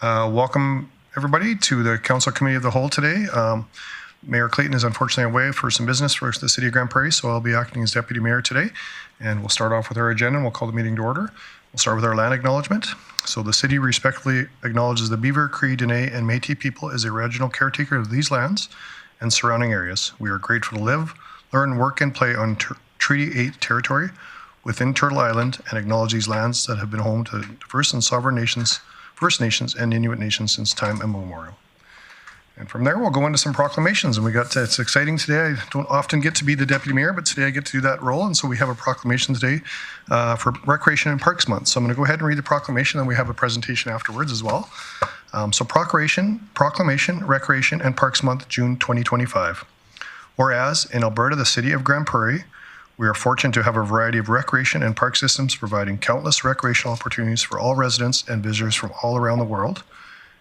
Welcome, everybody, to the Council Committee of the Whole today. Mayor Clayton is unfortunately away for some business for the City of Grande Prairie, so I'll be acting as Deputy Mayor today. And we'll start off with our agenda and we'll call the meeting to order. We'll start with our land acknowledgement. So the City respectfully acknowledges the Beaver, Cree, Dene, and Métis people as the original caretaker of these lands and surrounding areas. We are grateful to live, learn, work, and play on Treaty 8 territory within Turtle Island and acknowledge these lands that have been home to diverse and sovereign nations, First Nations and Inuit nations since time immemorial. And from there, we'll go into some proclamations. And it's exciting today. I don't often get to be the Deputy Mayor, but today I get to do that role. And so we have a proclamation today for Recreation and Parks Month. So I'm going to go ahead and read the proclamation, and we have a presentation afterwards as well. So Proclamation, Recreation and Parks Month, June 2025. Whereas in Alberta, the City of Grande Prairie, we are fortunate to have a variety of recreation and park systems providing countless recreational opportunities for all residents and visitors from all around the world.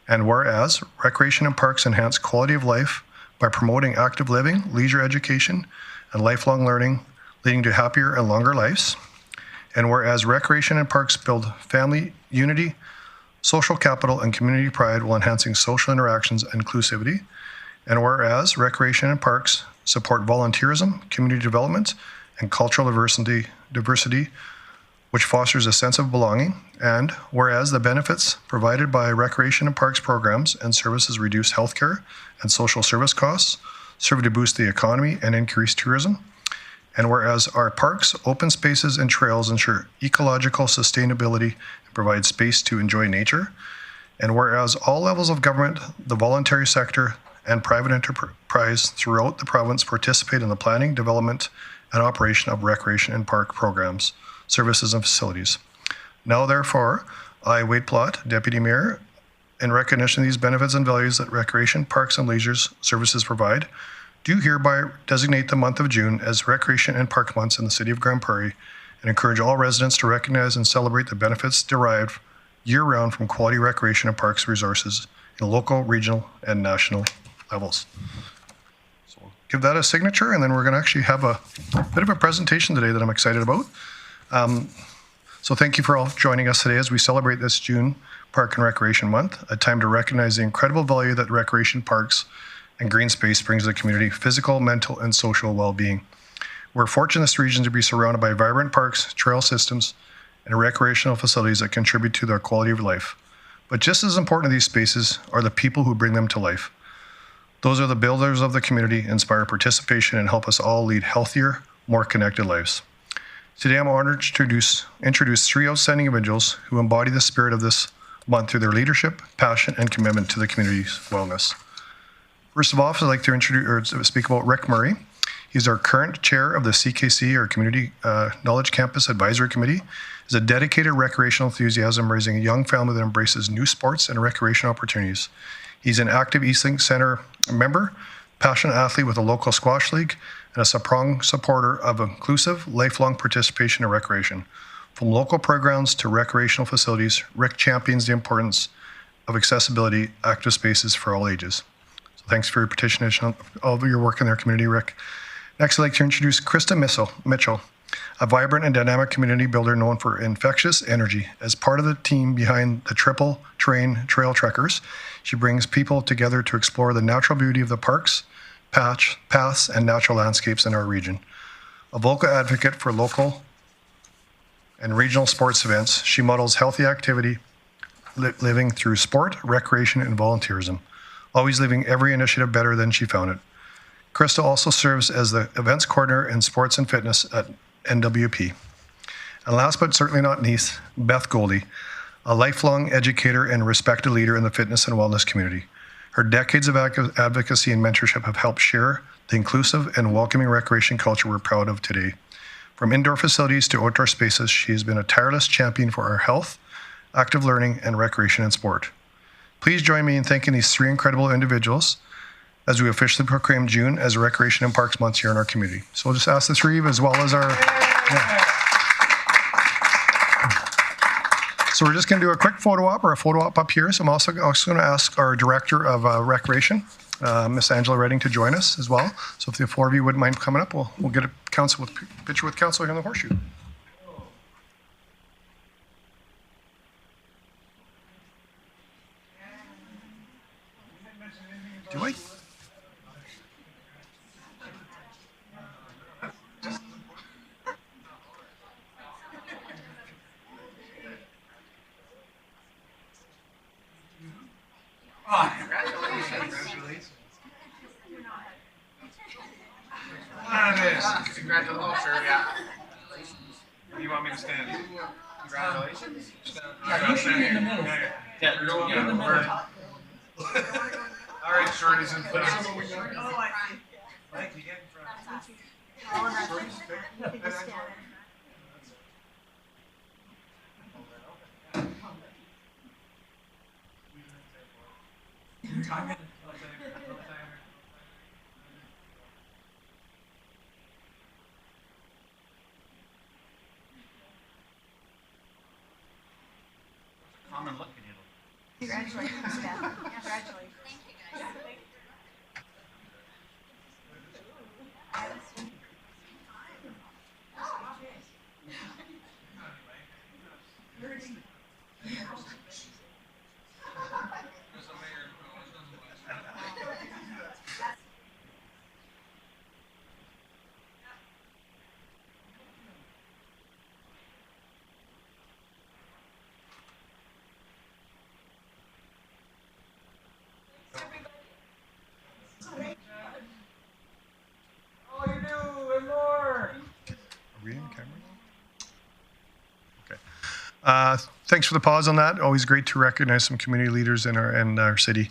And whereas recreation and parks enhance quality of life by promoting active living, leisure education, and lifelong learning, leading to happier and longer lives. And whereas recreation and parks build family unity, social capital, and community pride while enhancing social interactions and inclusivity. And whereas recreation and parks support volunteerism, community development, and cultural diversity, which fosters a sense of belonging. And whereas the benefits provided by recreation and parks programs and services reduce healthcare and social service costs, serve to boost the economy and increase tourism. And whereas our parks, open spaces, and trails ensure ecological sustainability and provide space to enjoy nature. And whereas all levels of government, the voluntary sector, and private enterprise throughout the province participate in the planning, development, and operation of recreation and park programs, services, and facilities. Now, therefore, I, Wade Plott, Deputy Mayor, in recognition of these benefits and values that recreation, parks, and leisure services provide, do hereby designate the month of June as Recreation and Park Months in the City of Grande Prairie and encourage all residents to recognize and celebrate the benefits derived year-round from quality recreation and parks resources in local, regional, and national levels. Give that a signature, and then we're going to actually have a bit of a presentation today that I'm excited about. So thank you for all joining us today as we celebrate this June Park and Recreation Month, a time to recognize the incredible value that recreation, parks, and green space brings to the community, physical, mental, and social well-being. We're fortunate in this region to be surrounded by vibrant parks, trail systems, and recreational facilities that contribute to their quality of life. But just as important as these spaces are the people who bring them to life. Those are the builders of the community, inspire participation, and help us all lead healthier, more connected lives. Today, I'm honored to introduce three outstanding individuals who embody the spirit of this month through their leadership, passion, and commitment to the community's wellness. First of all, I'd like to speak about Rick Murray. He's our current chair of the CKC, or Community Knowledge Campus Advisory Committee. He's a dedicated recreational enthusiasm, raising a young family that embraces new sports and recreation opportunities. He's an active Eastlink Center member, passionate athlete with a local squash league, and a strong supporter of inclusive, lifelong participation in recreation. From local playgrounds to recreational facilities, Rick champions the importance of accessibility, active spaces for all ages. So thanks for your participation on all of your work in their community, Rick. Next, I'd like to introduce Krista Mitchell, a vibrant and dynamic community builder known for infectious energy. As part of the team behind the Triple Train Trail Trekkers, she brings people together to explore the natural beauty of the parks, paths, and natural landscapes in our region. A vocal advocate for local and regional sports events, she models healthy activity, living through sport, recreation, and volunteerism, always leaving every initiative better than she found it. Krista also serves as the events coordinator in sports and fitness at NWP. And last but certainly not least, Beth Goldie, a lifelong educator and respected leader in the fitness and wellness community. Her decades of advocacy and mentorship have helped share the inclusive and welcoming recreation culture we're proud of today. From indoor facilities to outdoor spaces, she has been a tireless champion for our health, active learning, and recreation and sport. Please join me in thanking these three incredible individuals as we officially proclaim June as Recreation and Parks Month here in our community. So we'll just ask the three, as well as our... So we're just going to do a quick photo op, or a photo op up here. So I'm also going to ask our Director of Recreation, Miss Angela Redding, to join us as well. So if the four of you wouldn't mind coming up, we'll get a picture with council here on the horseshoe. Do I? Congratulations. Yeah. You want me to stand? Congratulations. Yeah, you should be in the middle. Yeah, you're going in the middle. All right, shorties in front. Mike, you get in front. Common look at you. Congratulations, Steph. Congratulations. Thank you, guys. Oh, you do, and more. Are we in camera? Okay. Thanks for the pause on that. Always great to recognize some community leaders in our city.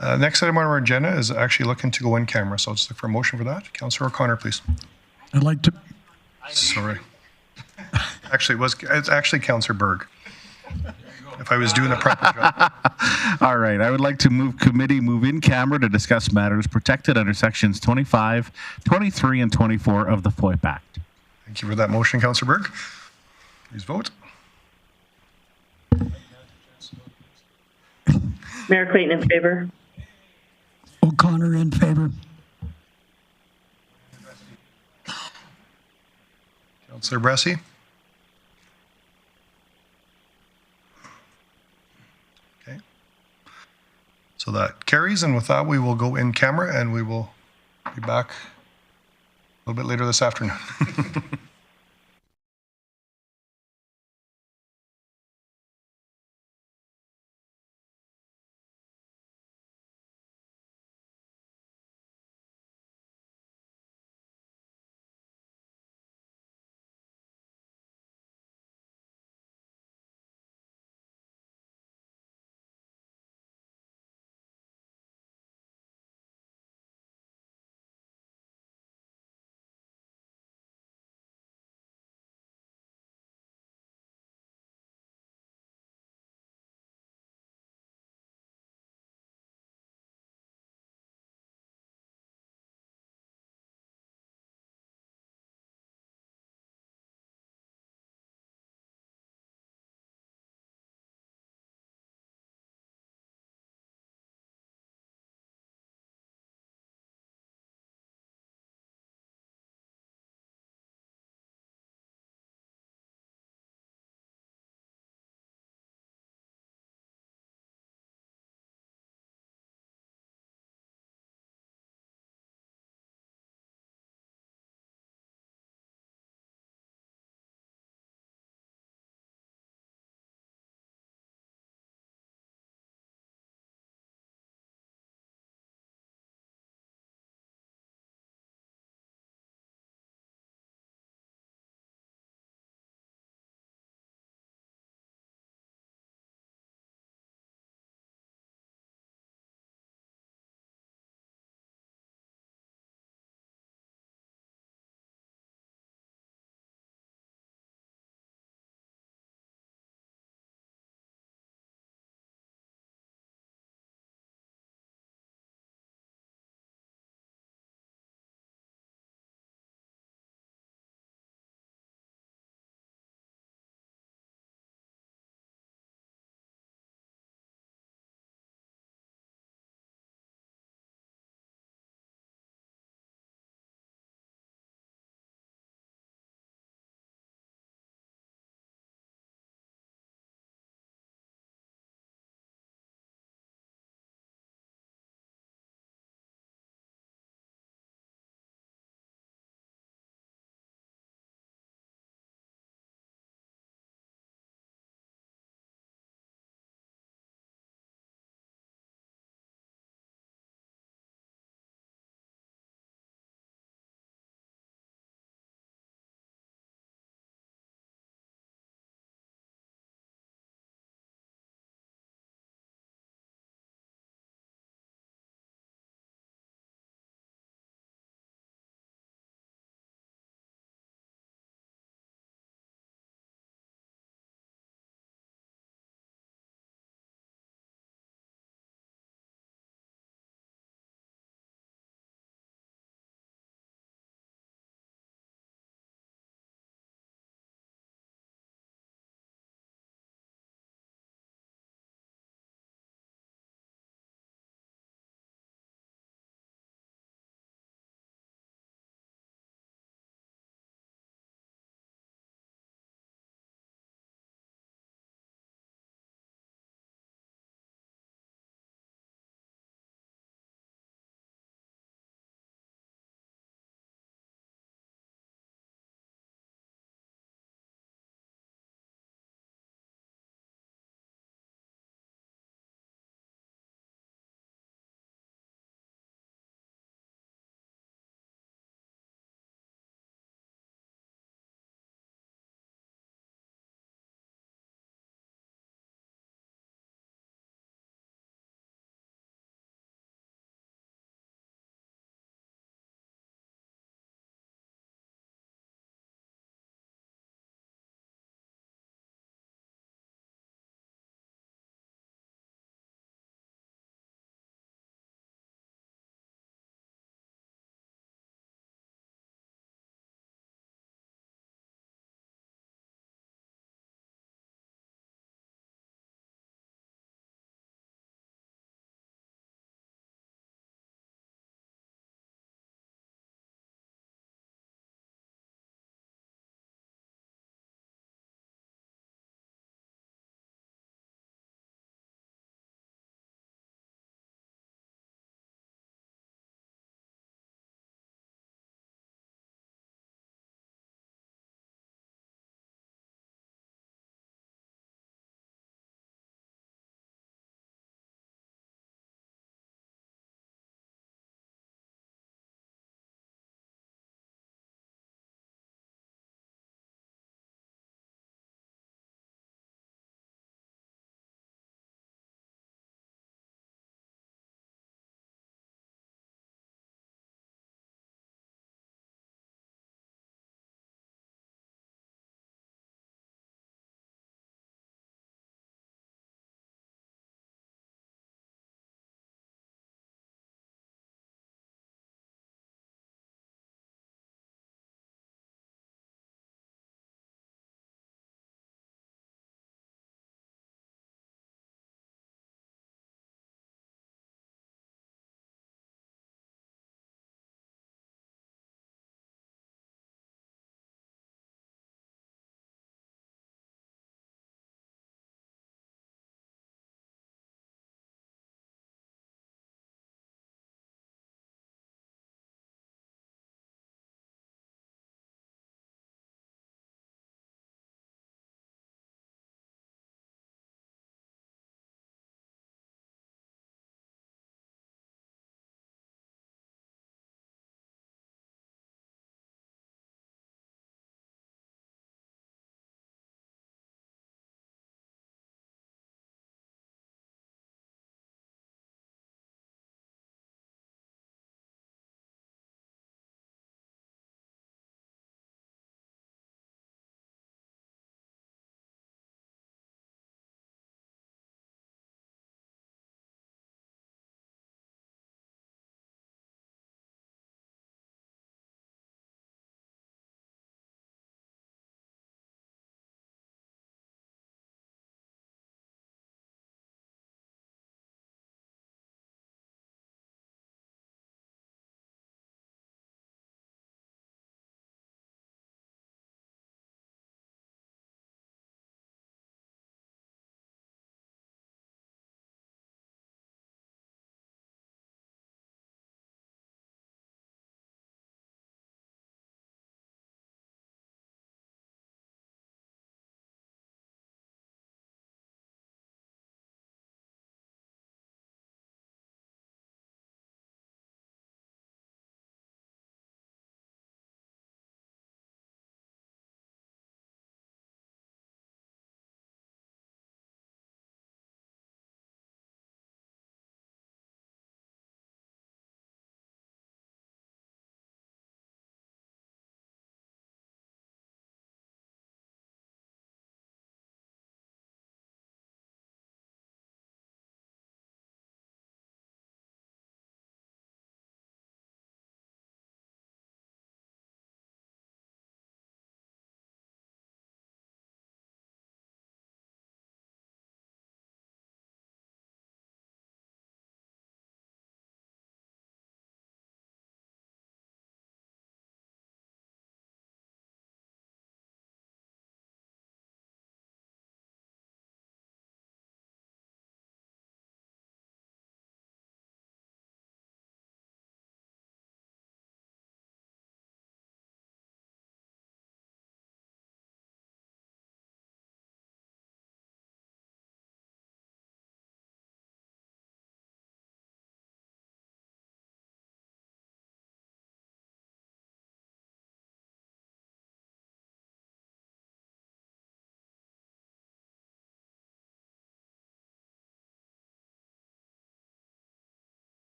Next item on our agenda is actually looking to go in camera. So I'll just look for a motion for that. Councillor O'Connor, please. I'd like to, Sorry. It's actually Councillor Berg. If I was doing the proper job. All right. I would like to move in camera to discuss matters protected under sections 25, 23, and 24 of the FOIP Act. Thank you for that motion, Councillor Berg. Please vote. Mayor Clayton in favor. O'Connor in favor. Councillor Bressie. Okay. So that carries, and with that, we will go in camera, and we will be back a little bit later this afternoon.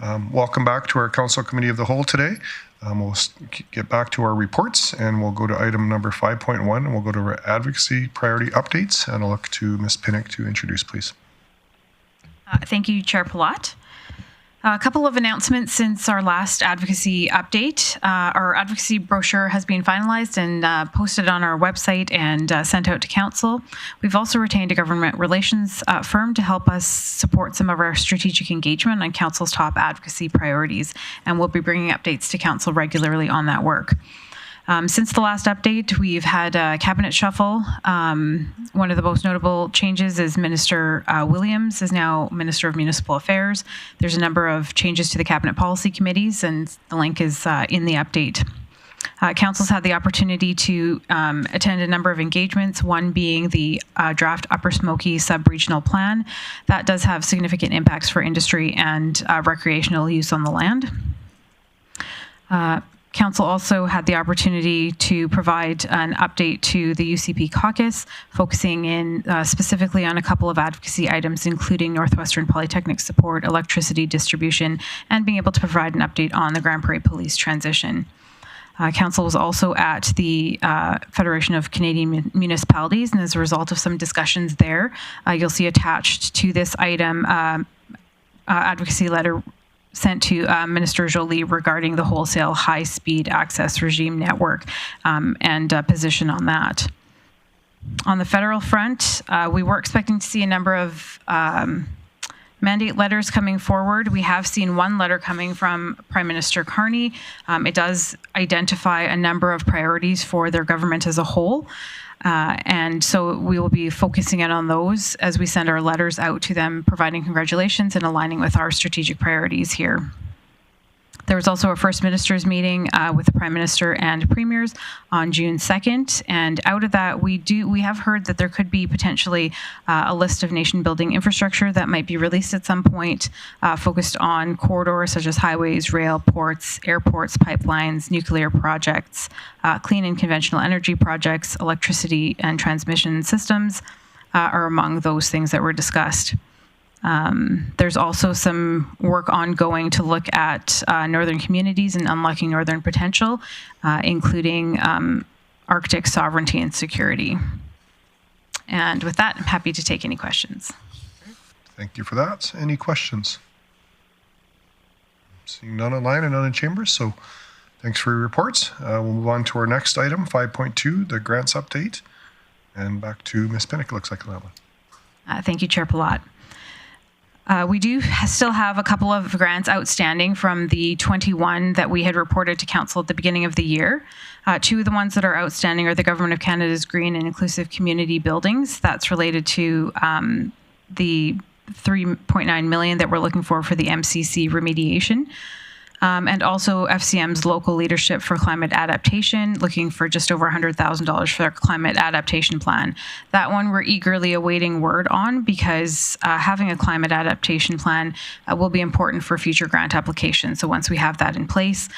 Welcome back to our Council Committee of the Whole today. We'll get back to our reports and we'll go to item number 5.1 and we'll go to our advocacy priority updates, and I'll look to Ms. Pinnock to introduce, please. Thank you, Chair Palat. A couple of announcements since our last advocacy update. Our advocacy brochure has been finalized and posted on our website and sent out to council. We've also retained a government relations firm to help us support some of our strategic engagement on council's top advocacy priorities, and we'll be bringing updates to council regularly on that work. Since the last update, we've had a cabinet shuffle. One of the most notable changes is Minister Williams is now Minister of Municipal Affairs. There's a number of changes to the cabinet policy committees, and the link is in the update. Council's had the opportunity to attend a number of engagements, one being the draft Upper Smoky sub-regional plan. That does have significant impacts for industry and recreational use on the land. Council also had the opportunity to provide an update to the UCP caucus, focusing in specifically on a couple of advocacy items, including Northwestern Polytechnic support, electricity distribution, and being able to provide an update on the Grande Prairie police transition. Council was also at the Federation of Canadian Municipalities, and as a result of some discussions there, you'll see attached to this item advocacy letter sent to Minister Joly regarding the wholesale high-speed access regime network and position on that. On the federal front, we were expecting to see a number of mandate letters coming forward. We have seen one letter coming from Prime Minister Carney. It does identify a number of priorities for their government as a whole. And so we will be focusing in on those as we send our letters out to them, providing congratulations and aligning with our strategic priorities here. There was also a First Minister's meeting with the Prime Minister and Premiers on June 2nd, and out of that, we have heard that there could be potentially a list of nation-building infrastructure that might be released at some point, focused on corridors such as highways, rail, ports, airports, pipelines, nuclear projects, clean and conventional energy projects, electricity and transmission systems are among those things that were discussed. There's also some work ongoing to look at northern communities and unlocking northern potential, including Arctic sovereignty and security. And with that, I'm happy to take any questions. Thank you for that. Any questions? Seeing none online and none in chambers, so thanks for your reports. We'll move on to our next item, 5.2, the grants update. And back to Ms. Pinnock, looks like that one. Thank you, Chair Palat. We do still have a couple of grants outstanding from the 21 that we had reported to council at the beginning of the year. Two of the ones that are outstanding are the Government of Canada's Green and Inclusive Community Buildings. That's related to the $3.9 million that we're looking for the MCC remediation. And also FCM's local leadership for climate adaptation, looking for just over $100,000 for their climate adaptation plan. That one we're eagerly awaiting word on because having a climate adaptation plan will be important for future grant applications. So once we have that in place,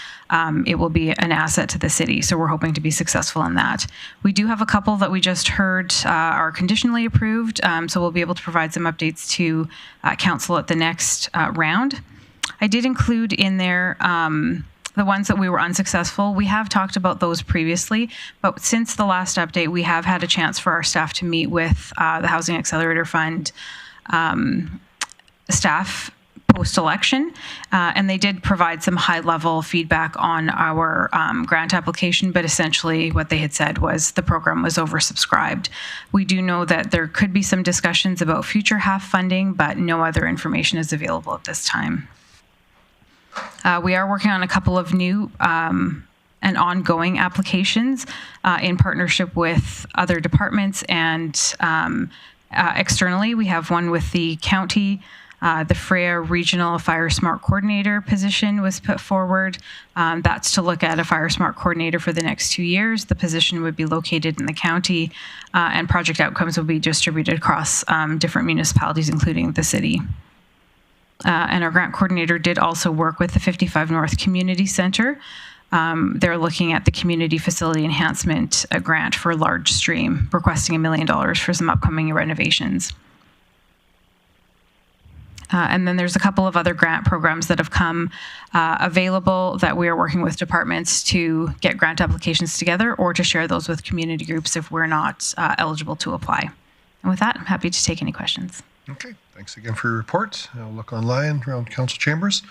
it will be an asset to the city. So we're hoping to be successful in that. We do have a couple that we just heard are conditionally approved. So we'll be able to provide some updates to council at the next round. I did include in there the ones that we were unsuccessful. We have talked about those previously, but since the last update, we have had a chance for our staff to meet with the Housing Accelerator Fund staff post-election, and they did provide some high-level feedback on our grant application, but essentially what they had said was the program was oversubscribed. We do know that there could be some discussions about future half funding, but no other information is available at this time. We are working on a couple of new and ongoing applications in partnership with other departments and externally. We have one with the county. The Freya Regional Fire Smart Coordinator position was put forward. That's to look at a Fire Smart Coordinator for the next 2 years. The position would be located in the county, and project outcomes will be distributed across different municipalities, including the city. And our grant coordinator did also work with the 55 North Community Center. They're looking at the community facility enhancement grant for Large Stream, requesting $1 million for some upcoming renovations. And then there's a couple of other grant programs that have come available that we are working with departments to get grant applications together or to share those with community groups if we're not eligible to apply. And with that, I'm happy to take any questions. Okay, thanks again for your report. I'll look online around council chambers.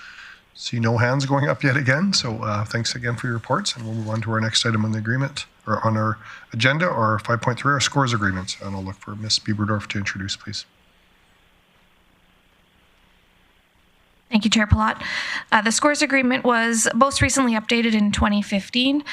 See no hands going up yet again, so thanks again for your reports, and we'll move on to our next item on the agreement, or on our agenda, or 5.3, our scores agreement. And I'll look for Ms. Bieberdorf to introduce, please. Thank you, Chair Palat. The scores agreement was most recently updated in 2015.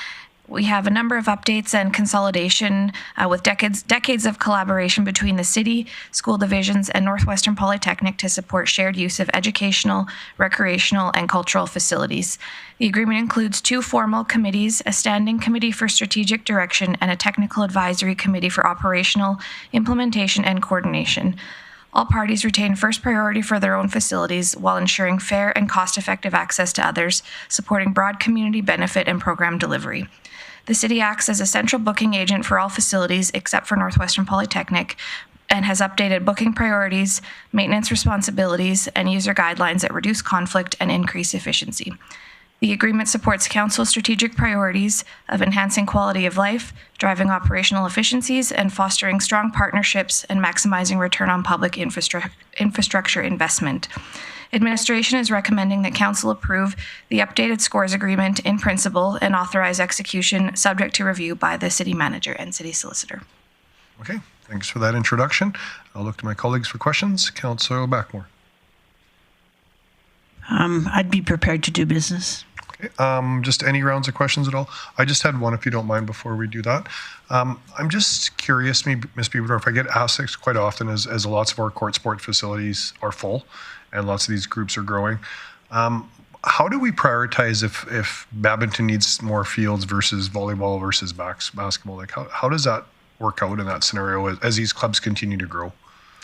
We have a number of updates and consolidation with decades of collaboration between the city, school divisions, and Northwestern Polytechnic to support shared use of educational, recreational, and cultural facilities. The agreement includes 2 formal committees, a standing committee for strategic direction, and a technical advisory committee for operational, implementation, and coordination. All parties retain first priority for their own facilities while ensuring fair and cost-effective access to others, supporting broad community benefit and program delivery. The city acts as a central booking agent for all facilities except for Northwestern Polytechnic and has updated booking priorities, maintenance responsibilities, and user guidelines that reduce conflict and increase efficiency. The agreement supports council's strategic priorities of enhancing quality of life, driving operational efficiencies, and fostering strong partnerships and maximizing return on public infrastructure investment. Administration is recommending that council approve the updated scores agreement in principle and authorize execution subject to review by the city manager and city solicitor. Okay, thanks for that introduction. I'll look to my colleagues for questions. Councillor Blackmore. I'd be prepared to do business. Okay, just any rounds of questions at all? I just had one, if you don't mind, before we do that. I'm just curious, Ms. Bieberdorf, I get asked this quite often as lots of our court sport facilities are full and lots of these groups are growing. How do we prioritize if badminton needs more fields versus volleyball versus basketball? Like how does that work out in that scenario as these clubs continue to grow?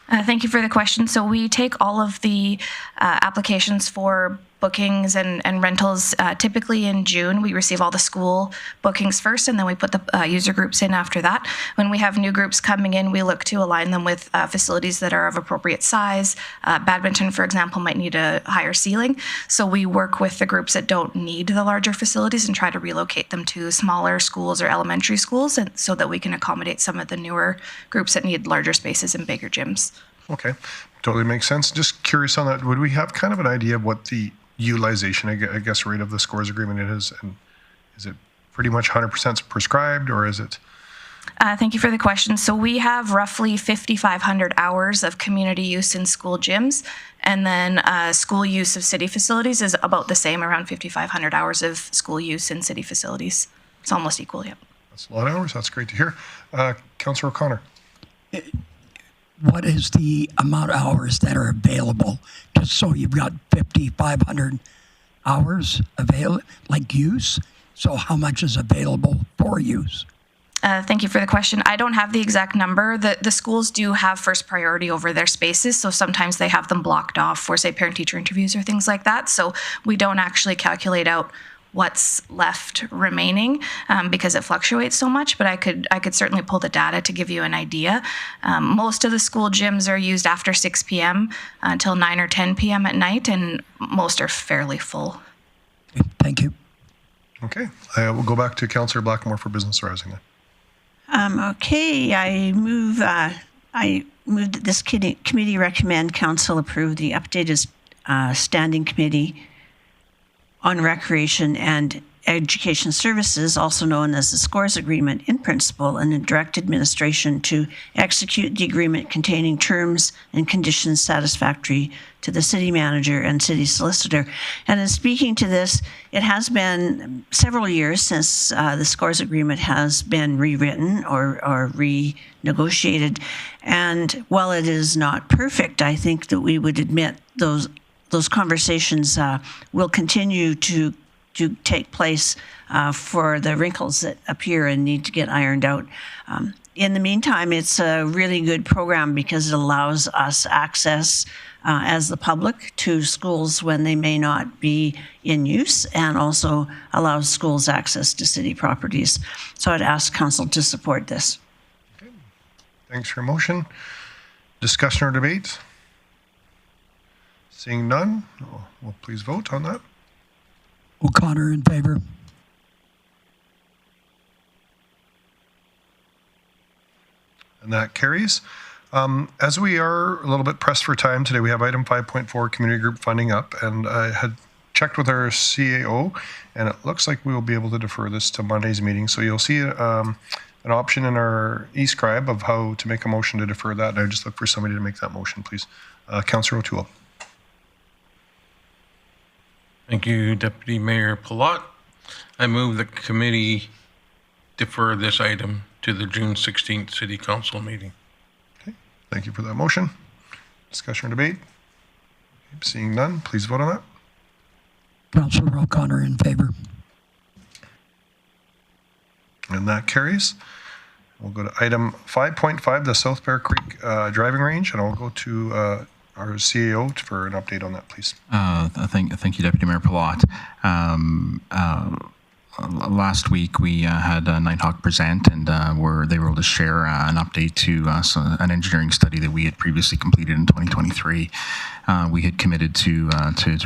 Thank you for the question. So we take all of the applications for bookings and rentals typically in June. We receive all the school bookings first, and then we put the user groups in after that. When we have new groups coming in, we look to align them with facilities that are of appropriate size. Badminton, for example, might need a higher ceiling. So we work with the groups that don't need the larger facilities and try to relocate them to smaller schools or elementary schools, and so that we can accommodate some of the newer groups that need larger spaces and bigger gyms. Okay, totally makes sense. Just curious on that, would we have kind of an idea of what the utilization, I guess, rate of the scores agreement is? And is it pretty much 100% prescribed, or is it? Thank you for the question. So we have roughly 5,500 hours of community use in school gyms, and then school use of city facilities is about the same, around 5,500 hours of school use in city facilities. It's almost equal, yeah. That's a lot of hours. That's great to hear. Councillor O'Connor. What is the amount of hours that are available? Just so you've got 5,500 hours available, like use. So how much is available for use? Thank you for the question. I don't have the exact number. The schools do have first priority over their spaces, so sometimes they have them blocked off for, say, parent-teacher interviews or things like that. So we don't actually calculate out what's left remaining because it fluctuates so much, but I could certainly pull the data to give you an idea. Most of the school gyms are used after 6 p.m. Until 9 or 10 p.m. at night, and most are fairly full. Thank you. Okay, we'll go back to Councillor Blackmore for business arising then. Okay, I move that this committee recommend council approve the updated standing committee on Recreation and Education Services, also known as the SCORES Agreement, in principle, and in direct administration to execute the agreement containing terms and conditions satisfactory to the city manager and city solicitor. And in speaking to this, it has been several years since the SCORES Agreement has been rewritten or renegotiated. And while it is not perfect, I think that we would admit those conversations will continue to take place for the wrinkles that appear and need to get ironed out. In the meantime, it's a really good program because it allows us access as the public to schools when they may not be in use, and also allows schools access to city properties. So I'd ask council to support this. Okay. Thanks for your motion. Discussion or debate? Seeing none, we'll please vote on that. O'Connor in favor. And that carries. As we are a little bit pressed for time today, we have item 5.4 community group funding up, and I had checked with our CAO, and it looks like we will be able to defer this to Monday's meeting. So you'll see an option in our e-scribe of how to make a motion to defer that, and I just look for somebody to make that motion, please. Councillor O'Toole. Thank you, Deputy Mayor Palat. I move the committee defer this item to the June 16th City Council meeting. Okay, thank you for that motion. Discussion or debate? Seeing none, please vote on that. Councillor O'Connor in favor. And that carries. We'll go to item 5.5, the South Bear Creek driving range, and I'll go to our CAO for an update on that, please. Thank you, Deputy Mayor Palat. Last week we had Nighthawk present, and they were able to share an update to us, an engineering study that we had previously completed in 2023. We had committed to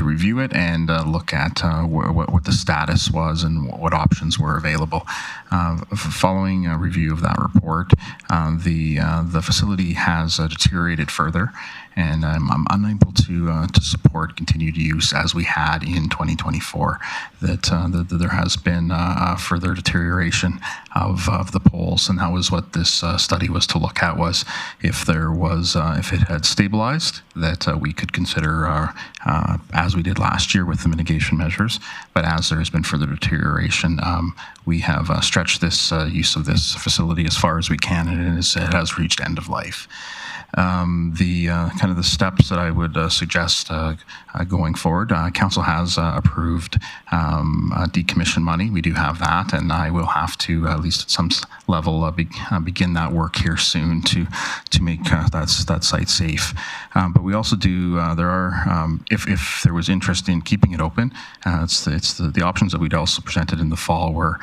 review it and look at what the status was and what options were available. Following a review of that report, the facility has deteriorated further, and I'm unable to support continued use as we had in 2024. That there has been further deterioration of the poles, and that was what this study was to look at, was if it had stabilized, that we could consider, as we did last year with the mitigation measures. But as there has been further deterioration, we have stretched this use of this facility as far as we can, and it has reached end of life. The steps that I would suggest going forward, council has approved decommission money. We do have that, and I will have to, at least at some level, begin that work here soon to make that site safe. But we also do, there are, if there was interest in keeping it open, it's the options that we'd also presented in the fall, where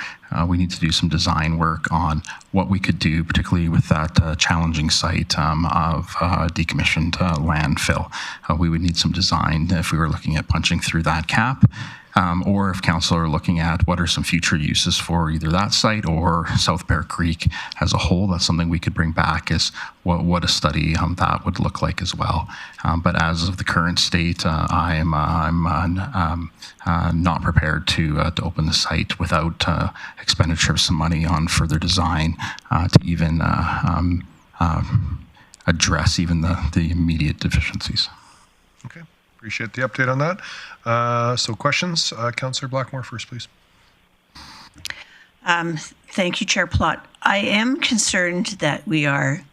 we need to do some design work on what we could do, particularly with that challenging site of decommissioned landfill. We would need some design if we were looking at punching through that cap, or if council are looking at what are some future uses for either that site or South Bear Creek as a whole. That's something we could bring back, is what a study that would look like as well. But as of the current state, I'm not prepared to open the site without expenditure of some money on further design to even address even the immediate deficiencies. Okay, appreciate the update on that. So questions, Councillor Blackmore first, please. Thank you, Chair Plott. I am concerned that we are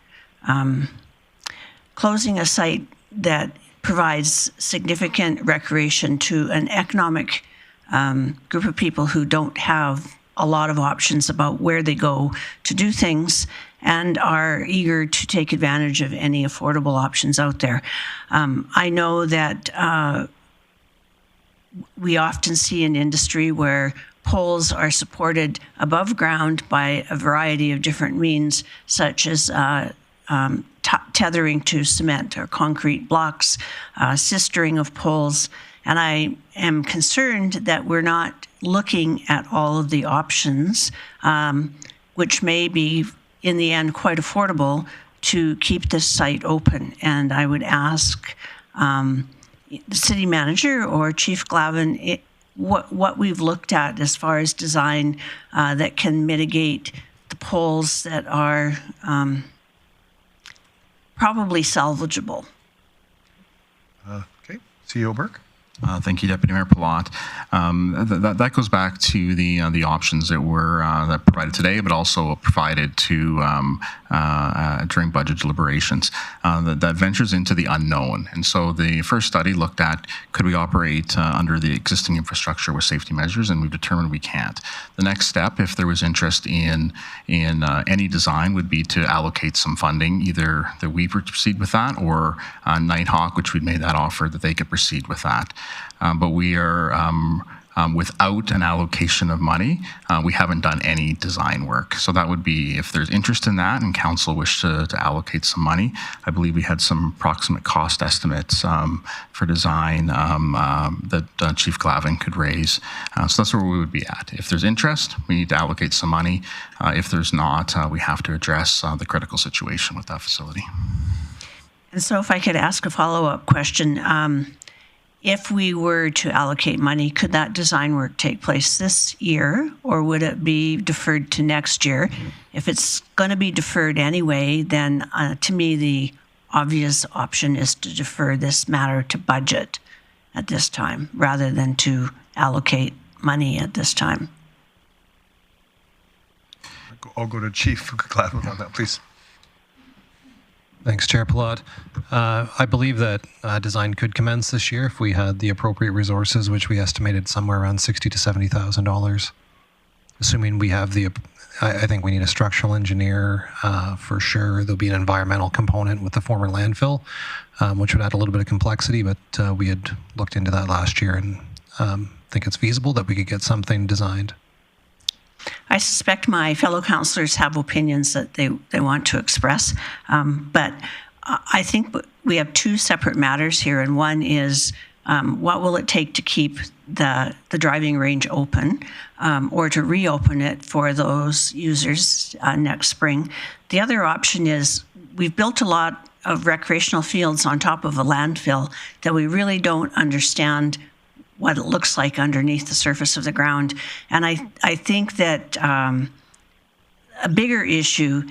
closing a site that provides significant recreation to an economic group of people who don't have a lot of options about where they go to do things, and are eager to take advantage of any affordable options out there. I know that we often see in industry where poles are supported above ground by a variety of different means, such as tethering to cement or concrete blocks, sistering of poles. And I am concerned that we're not looking at all of the options, which may be in the end quite affordable, to keep this site open. And I would ask the city manager or Chief Glavin what we've looked at as far as design that can mitigate the poles that are probably salvageable. Okay, CEO Burke. Thank you, Deputy Mayor Palat. That goes back to the options that were that provided today, but also provided to during budget deliberations. That ventures into the unknown. And so the first study looked at, could we operate under the existing infrastructure with safety measures, and we've determined we can't. The next step, if there was interest in any design, would be to allocate some funding, either that we proceed with that, or Nighthawk, which we'd made that offer that they could proceed with that. But we are without an allocation of money, we haven't done any design work. So that would be if there's interest in that and council wish to allocate some money. I believe we had some approximate cost estimates for design that Chief Glavin could raise. So that's where we would be at. If there's interest, we need to allocate some money. If there's not, we have to address the critical situation with that facility. And so if I could ask a follow-up question, if we were to allocate money, could that design work take place this year, or would it be deferred to next year? If it's going to be deferred anyway, then to me, the obvious option is to defer this matter to budget at this time, rather than to allocate money at this time. I'll go to Chief Glavin on that, please. Thanks, Chair Palat. I believe that design could commence this year if we had the appropriate resources, which we estimated somewhere around $60,000 to $70,000. Assuming we have I think we need a structural engineer for sure. There'll be an environmental component with the former landfill, which would add a little bit of complexity, but we had looked into that last year and think it's feasible that we could get something designed. I suspect my fellow councillors have opinions that they want to express, but I think we have two separate matters here, and one is what will it take to keep the driving range open or to reopen it for those users next spring. The other option is we've built a lot of recreational fields on top of a landfill that we really don't understand what it looks like underneath the surface of the ground. And I think that a bigger issue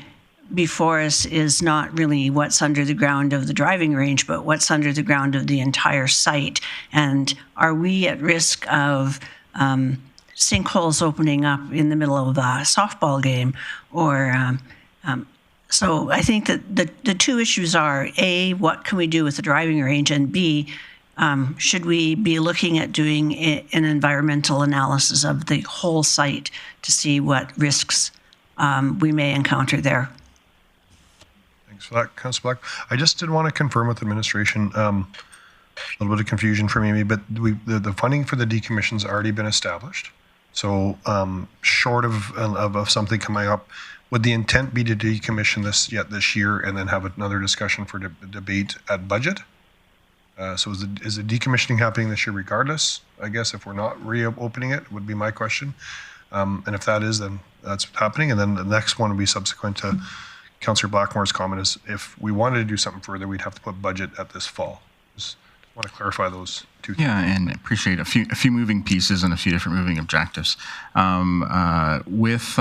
before us is not really what's under the ground of the driving range, but what's under the ground of the entire site. And are we at risk of sinkholes opening up in the middle of a softball game? Or so I think that the two issues are, A, what can we do with the driving range? And B, should we be looking at doing an environmental analysis of the whole site to see what risks we may encounter there? Thanks for that, Councillor Black. I just did want to confirm with administration, a little bit of confusion for me, but the funding for the decommission's already been established. So short of something coming up, would the intent be to decommission this year and then have another discussion for debate at budget? So is the decommissioning happening this year regardless? I guess if we're not reopening it, would be my question. And if that is, then that's happening. And then the next one would be subsequent to Councillor Blackmore's comment is if we wanted to do something further, we'd have to put budget at this fall. Just want to clarify those two things. Yeah, and appreciate a few moving pieces and a few different moving objectives. If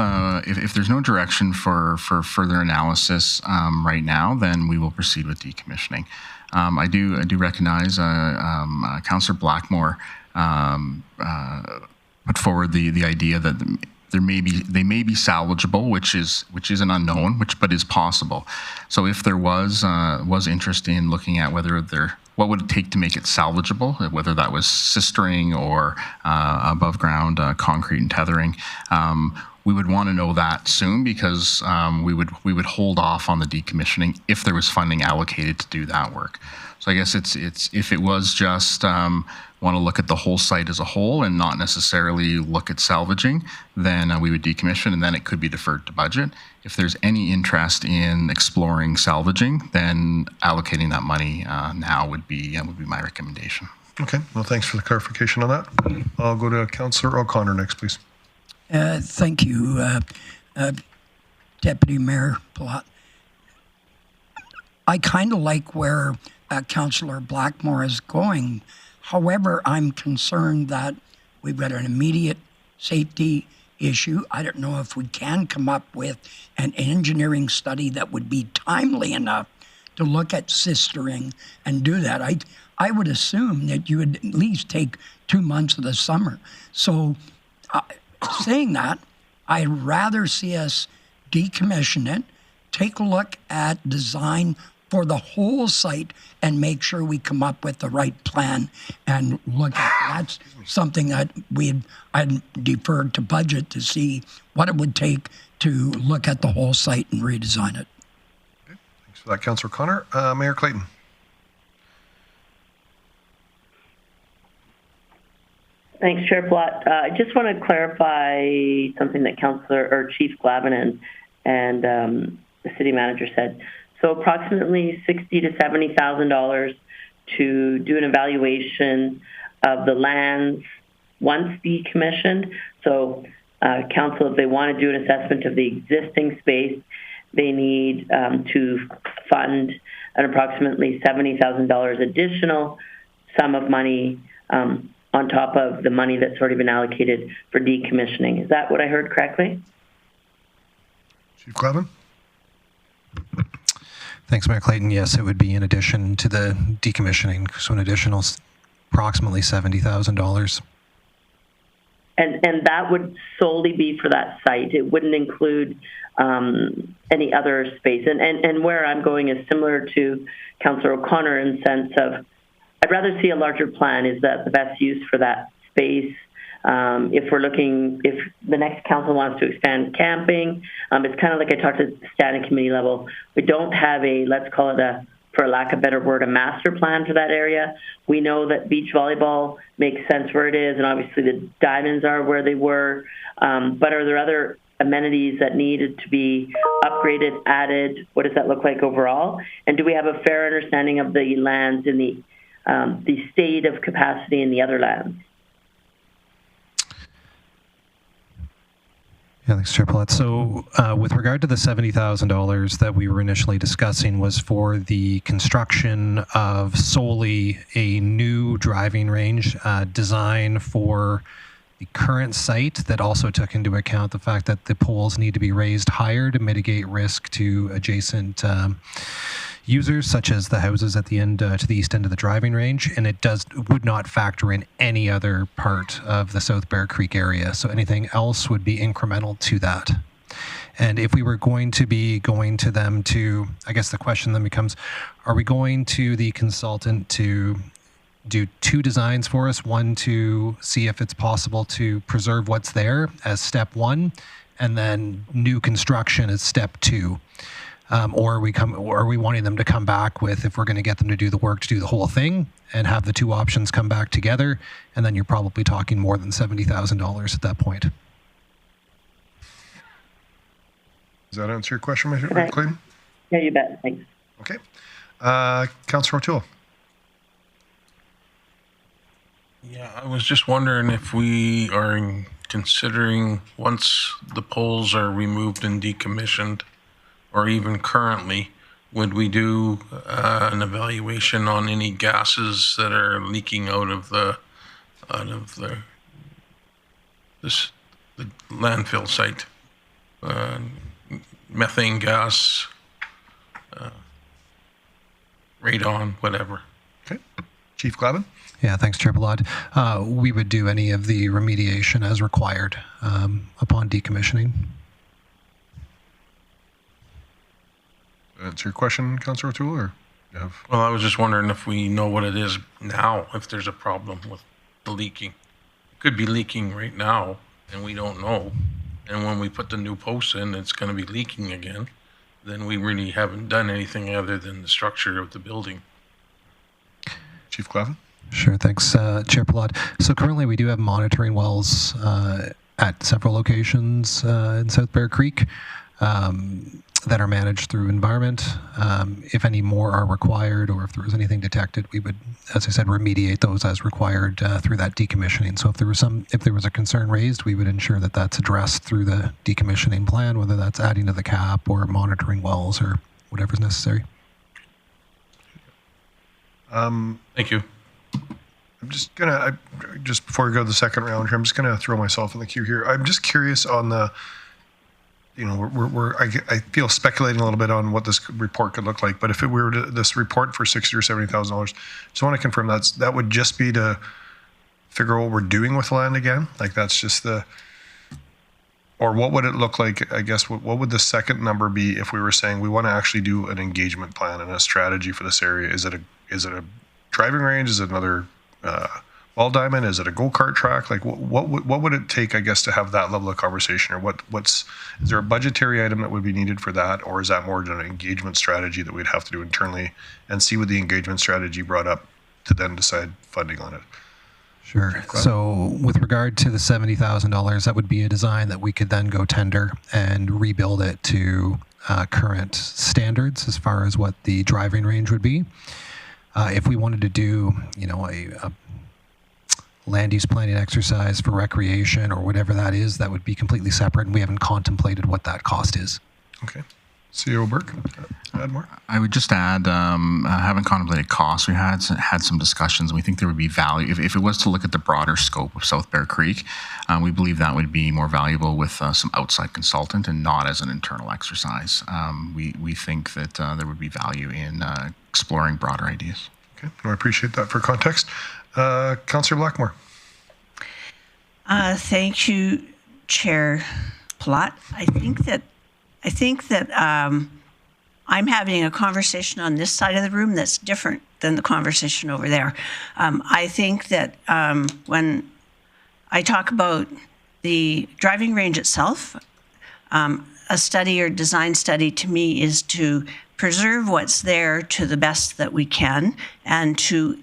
there's no direction for further analysis right now, then we will proceed with decommissioning. I do recognize Councillor Blackmore put forward the idea that they may be salvageable, which is an unknown, but is possible. So if there was interest in looking at what would it take to make it salvageable, whether that was sistering or above ground concrete and tethering. We would want to know that soon because we would hold off on the decommissioning if there was funding allocated to do that work. So I guess it's if it was just want to look at the whole site as a whole and not necessarily look at salvaging, then we would decommission and then it could be deferred to budget. If there's any interest in exploring salvaging, then allocating that money now would be my recommendation. Okay, well, thanks for the clarification on that. I'll go to Councillor O'Connor next, please. Thank you, Deputy Mayor Palat. I kind of like where Councillor Blackmore is going. However, I'm concerned that we've got an immediate safety issue. I don't know if we can come up with an engineering study that would be timely enough to look at sistering and do that. I would assume that you would at least take 2 months of the summer. So saying that, I'd rather see us decommission it, take a look at design for the whole site and make sure we come up with the right plan and look at that's something that I'd deferred to budget to see what it would take to look at the whole site and redesign it. Okay, thanks for that, Councillor O'Connor. Mayor Clayton. Thanks, Chair Plott. I just want to clarify something that Chief Glavin and the city manager said. So approximately $60,000 to $70,000 to do an evaluation of the lands once decommissioned. So council, if they want to do an assessment of the existing space, they need to fund an approximately $70,000 additional sum of money on top of the money that's already been allocated for decommissioning. Is that what I heard correctly? Chief Glavin? Thanks, Mayor Clayton. Yes, it would be in addition to the decommissioning, so an additional approximately $70,000. And that would solely be for that site. It wouldn't include any other space. And where I'm going is similar to Councillor O'Connor in the sense of I'd rather see a larger plan. Is that the best use for that space? If the next council wants to expand camping, it's kind of like I talked at the standing committee level. We don't have let's call it for lack of a better word, a master plan for that area. We know that beach volleyball makes sense where it is, and obviously the diamonds are where they were. But are there other amenities that needed to be upgraded, added? What does that look like overall? And do we have a fair understanding of the lands in the state of capacity in the other lands? Yeah, thanks, Chair Paulette. So with regard to the $70,000 that we were initially discussing was for the construction of solely a new driving range design for the current site that also took into account the fact that the poles need to be raised higher to mitigate risk to adjacent users, such as the houses at the end to the east end of the driving range, and it would not factor in any other part of the South Bear Creek area. So anything else would be incremental to that. And if we were going to be going to them to, I guess the question then becomes, are we going to the consultant to do two designs for us, one to see if it's possible to preserve what's there as step one, and then new construction as step two? Or are we wanting them to come back with, if we're going to get them to do the work, to do the whole thing and have the two options come back together, and then you're probably talking more than $70,000 at that point. Does that answer your question, Mr. Clayton? Yeah, you bet. Thanks. Okay. Councillor O'Toole. Yeah, I was just wondering if we are considering, once the poles are removed and decommissioned, or even currently, would we do an evaluation on any gases that are leaking out of the landfill site? Methane gas, radon, whatever. Okay. Chief Glavin? Yeah, thanks, Chair Paulette. We would do any of the remediation as required upon decommissioning. Answer your question, Councillor O'Toole, or you have? Well, I was just wondering if we know what it is now, if there's a problem with the leaking. It could be leaking right now, and we don't know. And when we put the new posts in, it's going to be leaking again. Then we really haven't done anything other than the structure of the building. Chief Glavin? Sure, thanks, Chair Paulette. So currently we do have monitoring wells at several locations in South Bear Creek that are managed through Environment. If any more are required, or if there was anything detected, we would, as I said, remediate those as required through that decommissioning. So if there was a concern raised, we would ensure that that's addressed through the decommissioning plan, whether that's adding to the cap or monitoring wells or whatever's necessary. Thank you. I'm just just before we go to the second round here, I'm just gonna throw myself in the queue here. I'm just curious on the, I feel speculating a little bit on what this report could look like. But if it were this report for $60,000 or $70,000, just want to confirm that would just be to figure out what we're doing with land again. Like that's just or what would it look like? I guess what would the second number be if we were saying we want to actually do an engagement plan and a strategy for this area? Is it a driving range? Is it another ball diamond? Is it a go-kart track? Like what would it take, I guess, to have that level of conversation? Or is there a budgetary item that would be needed for that? Or is that more an engagement strategy that we'd have to do internally and see what the engagement strategy brought up to then decide funding on it? Sure. So with regard to the $70,000, that would be a design that we could then go tender and rebuild it to current standards as far as what the driving range would be. If we wanted to do, a land use planning exercise for recreation or whatever that is, that would be completely separate, and we haven't contemplated what that cost is. Okay. CEO Burke, add more? I would just add, haven't contemplated costs. We had some discussions, and we think there would be value. If it was to look at the broader scope of South Bear Creek, we believe that would be more valuable with some outside consultant and not as an internal exercise. We think that there would be value in exploring broader ideas. Okay, no, I appreciate that for context. Councillor Blackmore. Thank you, Chair Plott. I think that I'm having a conversation on this side of the room that's different than the conversation over there. I think that when I talk about the driving range itself, a study or design study to me is to preserve what's there to the best that we can and to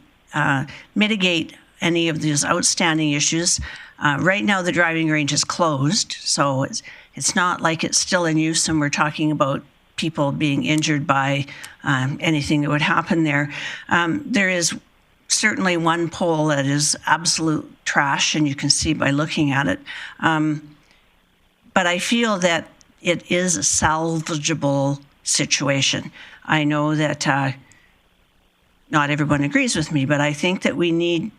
mitigate any of these outstanding issues. Right now, the driving range is closed, so it's not like it's still in use and we're talking about people being injured by anything that would happen there. There is certainly one pole that is absolute trash, and you can see by looking at it. But I feel that it is a salvageable situation. I know that not everyone agrees with me, but I think that we need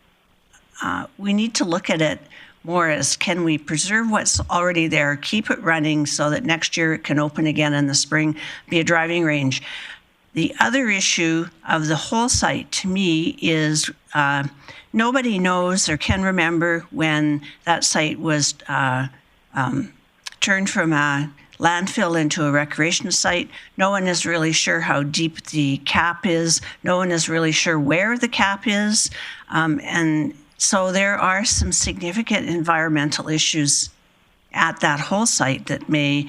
to look at it more as, can we preserve what's already there, keep it running so that next year it can open again in the spring, be a driving range. The other issue of the whole site to me is nobody knows or can remember when that site was turned from a landfill into a recreation site. No one is really sure how deep the cap is. No one is really sure where the cap is. And so there are some significant environmental issues at that whole site that may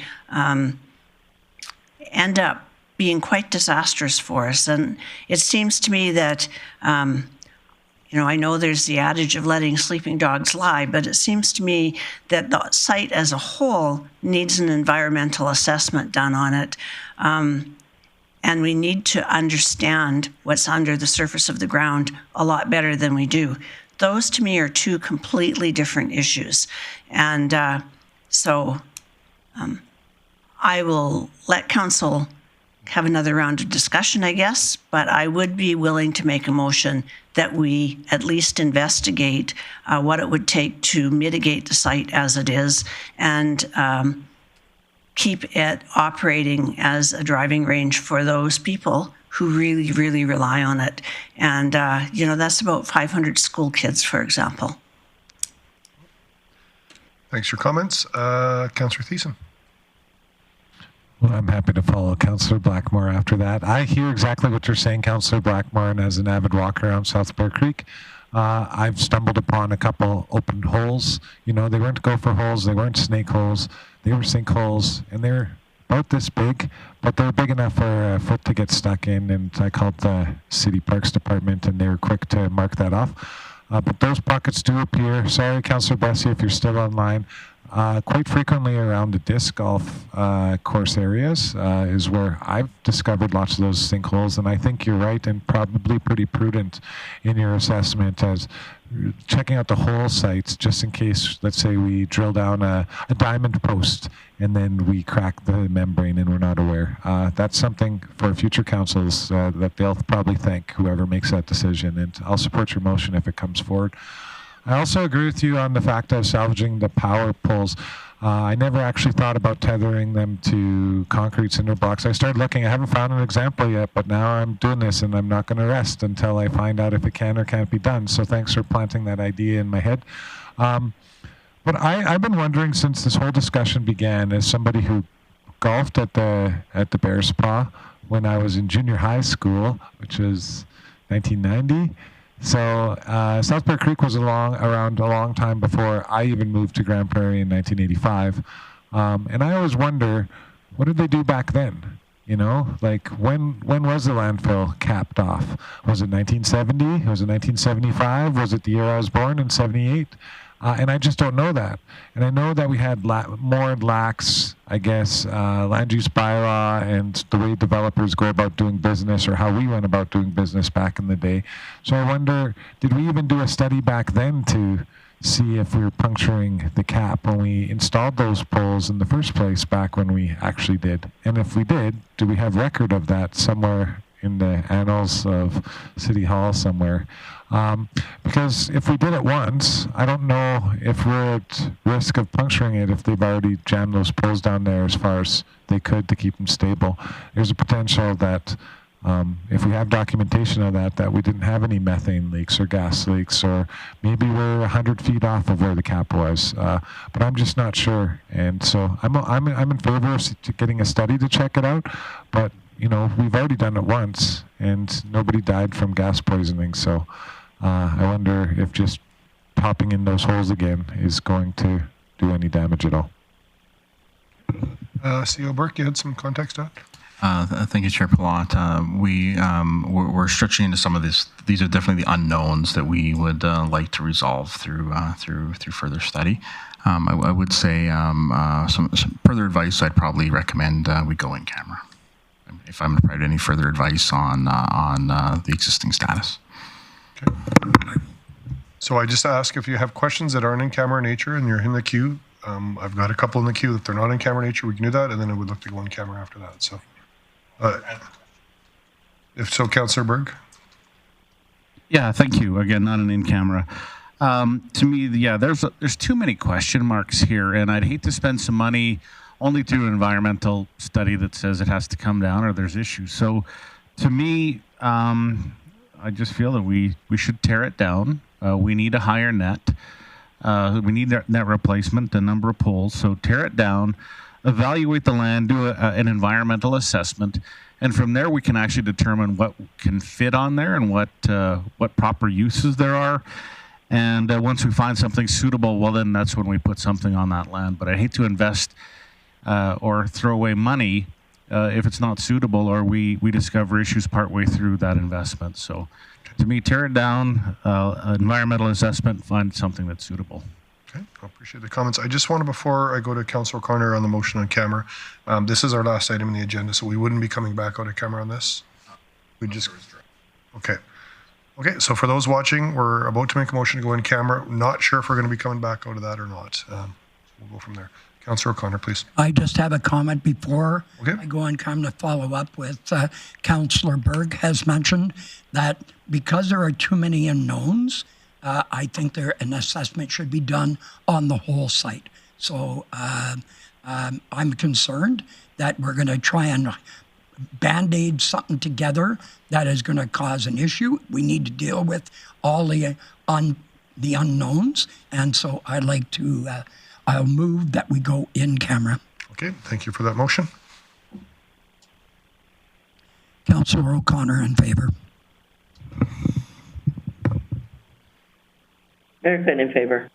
end up being quite disastrous for us. And it seems to me that, I know there's the adage of letting sleeping dogs lie, but it seems to me that the site as a whole needs an environmental assessment done on it. And we need to understand what's under the surface of the ground a lot better than we do. Those, to me, are two completely different issues. And so I will let Council have another round of discussion, I guess, but I would be willing to make a motion that we at least investigate what it would take to mitigate the site as it is and keep it operating as a driving range for those people who really, really rely on it. And, that's about 500 school kids, for example. Thanks for your comments. Councillor Thiessen. Well, I'm happy to follow Councillor Blackmore after that. I hear exactly what you're saying, Councillor Blackmore, and as an avid walker around South Bear Creek, I've stumbled upon a couple open holes. They weren't gopher holes, they weren't snake holes, they were sinkholes, and they're about this big, but they're big enough for a foot to get stuck in, and I called the City Parks Department, and they were quick to mark that off. But those pockets do appear. Sorry, Councillor Bessie, if you're still online. Quite frequently around the disc golf course areas is where I've discovered lots of those sinkholes, and I think you're right and probably pretty prudent in your assessment as checking out the whole sites just in case, let's say we drill down a diamond post and then we crack the membrane and we're not aware. That's something for future councils that they'll probably thank whoever makes that decision, and I'll support your motion if it comes forward. I also agree with you on the fact of salvaging the power poles. I never actually thought about tethering them to concrete cinder blocks. I started looking. I haven't found an example yet, but now I'm doing this, and I'm not going to rest until I find out if it can or can't be done. So thanks for planting that idea in my head. But I've been wondering since this whole discussion began, as somebody who golfed at the Bear Spa when I was in junior high school, which was 1990. So South Bear Creek was around a long time before I even moved to Grande Prairie in 1985. And I always wonder, what did they do back then? You know, like when was the landfill capped off? Was it 1970? Was it 1975? Was it the year I was born in 78? And I just don't know that. And I know that we had more lax, I guess, land use bylaw and the way developers go about doing business, or how we went about doing business back in the day. So I wonder, did we even do a study back then to see if we were puncturing the cap when we installed those poles in the first place back when we actually did? And if we did, do we have record of that somewhere in the annals of City Hall somewhere? Because if we did it once, I don't know if we're at risk of puncturing it if they've already jammed those poles down there as far as they could to keep them stable. There's a potential that if we have documentation of that we didn't have any methane leaks or gas leaks, or maybe we're 100 feet off of where the cap was. But I'm just not sure. And so I'm in favor of getting a study to check it out. But, you know, we've already done it once and nobody died from gas poisoning. So I wonder if just popping in those holes again is going to do any damage at all. CEO Burke, you had some context to that? Thank you, Chair Palat. We're stretching into some of this. These are definitely the unknowns that we would like to resolve through further study. I would say some further advice. I'd probably recommend we go in camera if I'm to provide any further advice on the existing status. Okay. So I just ask if you have questions that aren't in camera nature and you're in the queue. I've got a couple in the queue. If they're not in camera nature, we can do that, and then I would look to go in camera after that. So, if so, Councillor Berg. Yeah, thank you. Again, not an in-camera. To me, yeah, there's too many question marks here, and I'd hate to spend some money only to an environmental study that says it has to come down or there's issues. So, to me, I just feel that we should tear it down. We need a higher net. We need that net replacement, the number of poles. So tear it down, evaluate the land, do an environmental assessment, and from there we can actually determine what can fit on there and what proper uses there are. And once we find something suitable, well, then that's when we put something on that land. But I hate to invest or throw away money if it's not suitable, or we discover issues partway through that investment. So to me, tear it down, environmental assessment, find something that's suitable. Okay, I appreciate the comments. I just want to, before I go to Councillor O'Connor on the motion on camera, this is our last item in the agenda, so we wouldn't be coming back out of camera on this. We just, okay. Okay, so for those watching, we're about to make a motion to go in camera. Not sure if we're going to be coming back out of that or not. We'll go from there. Councillor O'Connor, please. I just have a comment before I go on camera to follow up with Councillor Berg has mentioned that because there are too many unknowns, I think an assessment should be done on the whole site. So I'm concerned that we're going to try and Band-Aid something together that is going to cause an issue. We need to deal with all the unknowns, and so I'd like to, I'll move that we go in camera. Okay, thank you for that motion. Councillor O'Connor in favor. Very good, in favor.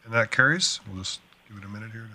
And that carries. We'll just give it a minute here to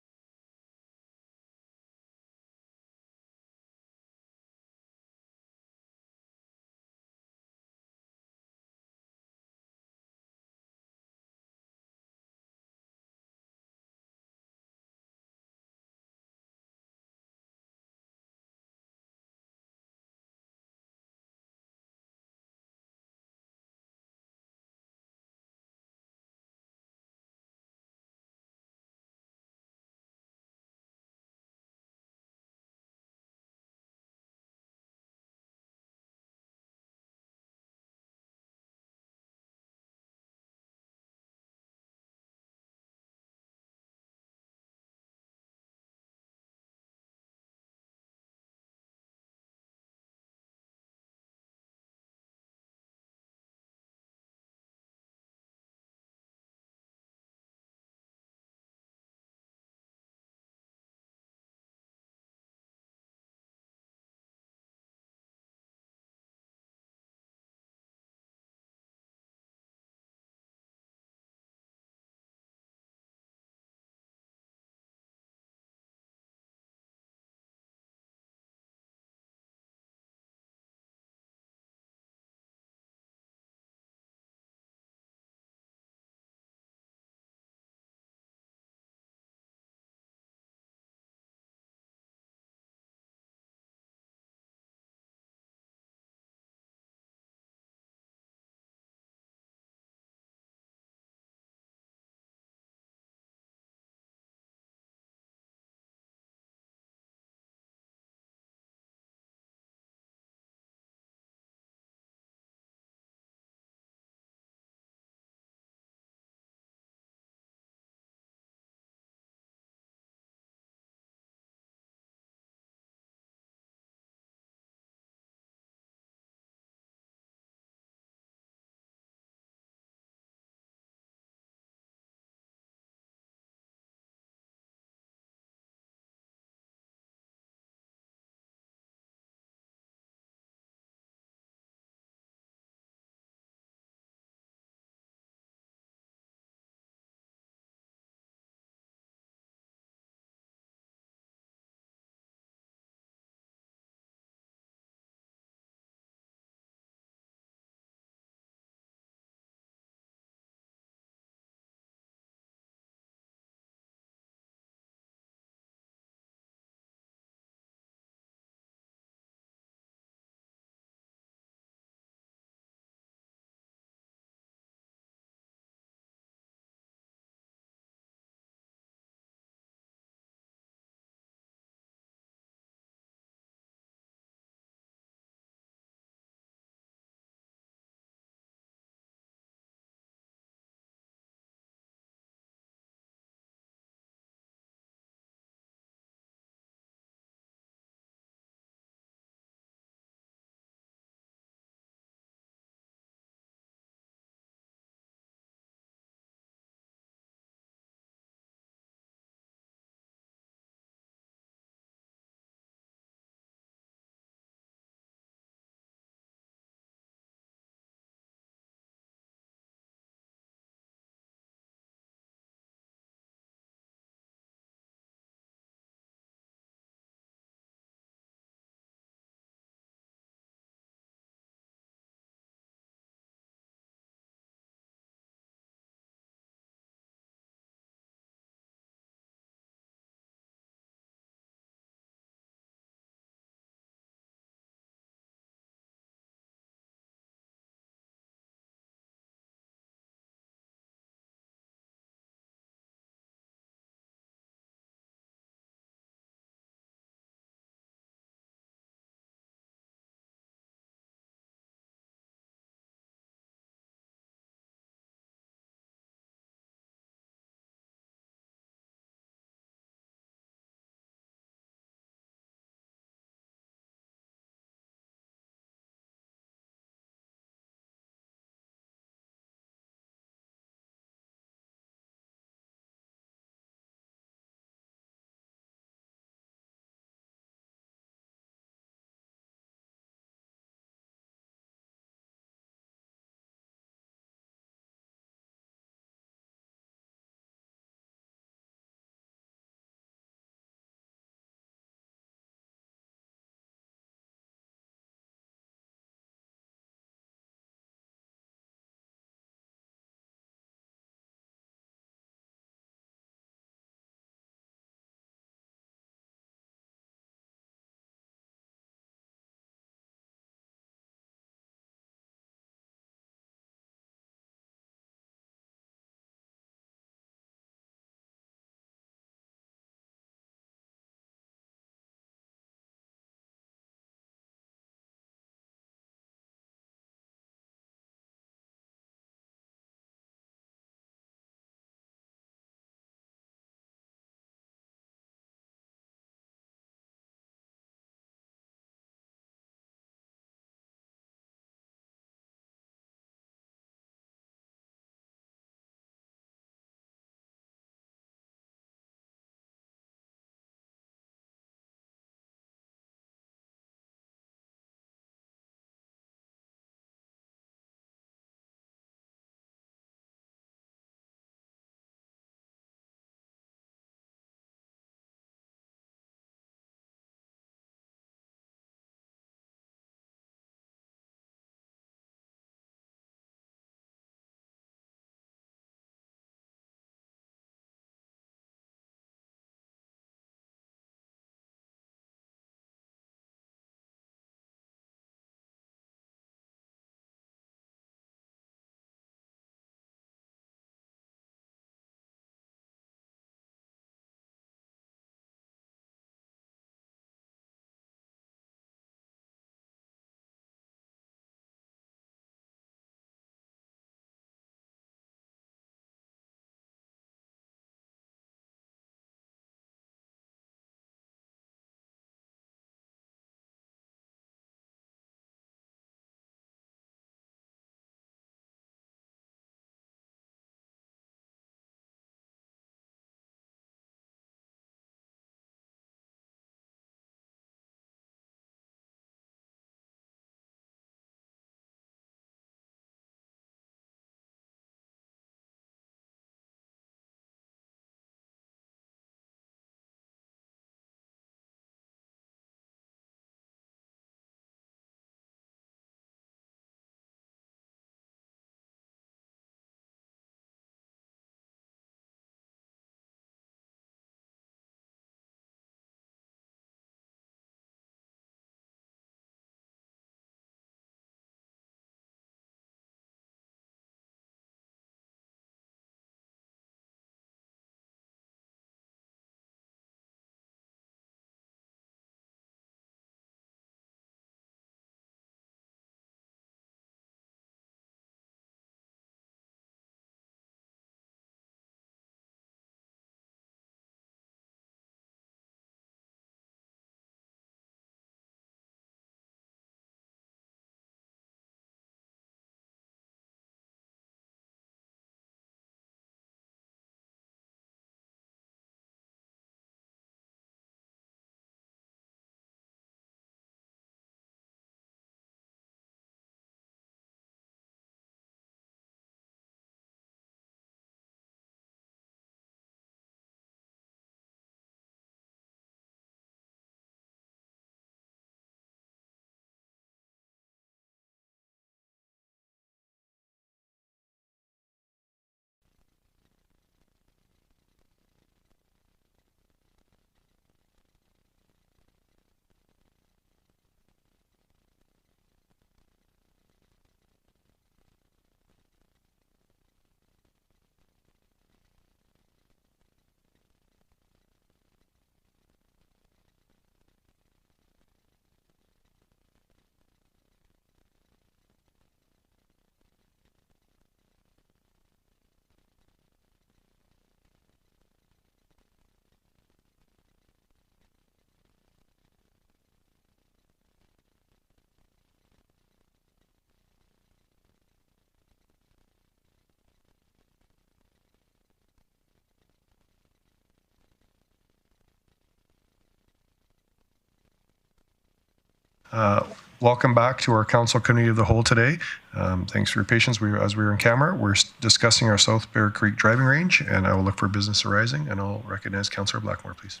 Welcome back to our Council Committee of the Whole today. Thanks for your patience. As we were in camera, we're discussing our South Bear Creek driving range, and I will look for business arising, and I'll recognize Councillor Blackmore, please.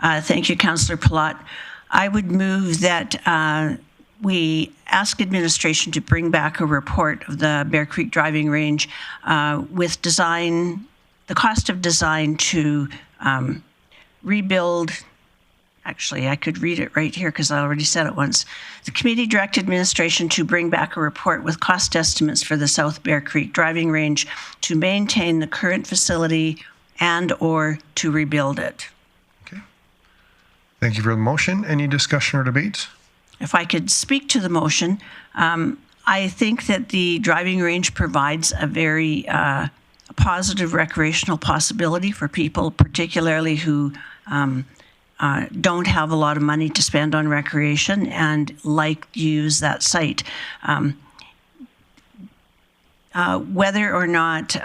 Thank you, Councillor Palat. I would move that we ask administration to bring back a report of the Bear Creek driving range with design, the cost of design to rebuild. Actually, I could read it right here because I already said it once. The committee direct administration to bring back a report with cost estimates for the South Bear Creek driving range to maintain the current facility and or to rebuild it. Okay. Thank you for the motion. Any discussion or debate? If I could speak to the motion, I think that the driving range provides a very positive recreational possibility for people, particularly who don't have a lot of money to spend on recreation and like to use that site. Whether or not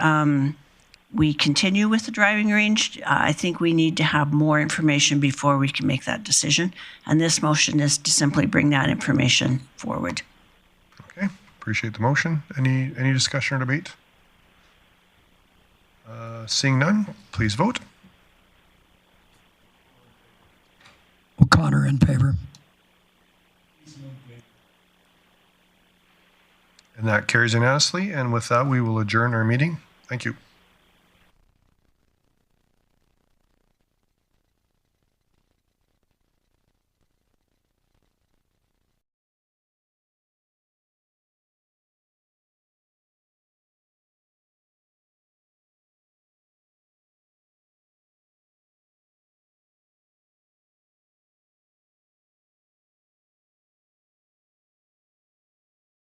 we continue with the driving range, I think we need to have more information before we can make that decision. And this motion is to simply bring that information forward. Okay, appreciate the motion. Any discussion or debate? Seeing none, please vote. O'Connor in favor. And that carries unanimously. And with that, we will adjourn our meeting. Thank you.